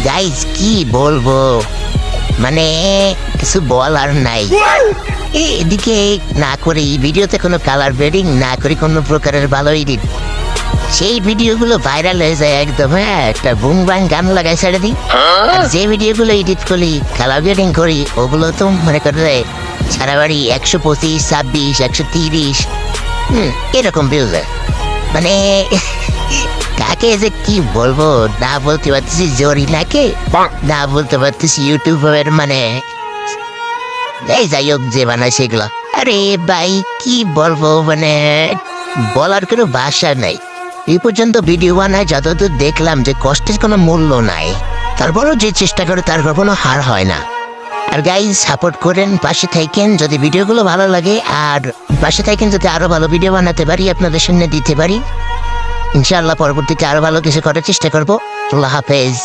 Guys কি বলবো, মানে কিছু বলার নাই। এদিকে না করে এই ভিডিওতে কোনো কালার গ্রেডিং না করে কোনো প্রকারের ভালো এডিট, সেই ভিডিওগুলো ভাইরাল হয়ে যায় একদম। হ্যাঁ, একটা বুম বাং গান লাগাই ছেড়ে দিই। আর যে ভিডিওগুলো এডিট করি, কালার গ্রেডিং করি, ওগুলো তো মনে করে সারা বাড়ি 125, 26, 130 এরকম ভিউজ। মানে কাকে যে কি বলবো, না বলতে পারতেছি জরিনাকে, না বলতে পারতেছি ইউটিউবের মানে এই যাই হোক যে বানায় সেগুলো। আরে ভাই কি বলবো, মানে বলার কোনো ভাষা নাই। এই পর্যন্ত ভিডিও বানায় যতদূর দেখলাম যে কষ্টের কোনো মূল্য নাই, তারপরও যে চেষ্টা করে তার কোনো হার হয় না। আর গাইজ সাপোর্ট করেন, পাশে থাকেন যদি ভিডিওগুলো ভালো লাগে, আর পাশে থাকেন যাতে আরো ভালো ভিডিও বানাতে পারি, আপনাদের সামনে দিতে পারি। ইনশাআল্লাহ পরবর্তীতে আরো ভালো কিছু করার চেষ্টা করবো। আল্লাহ হাফেজ।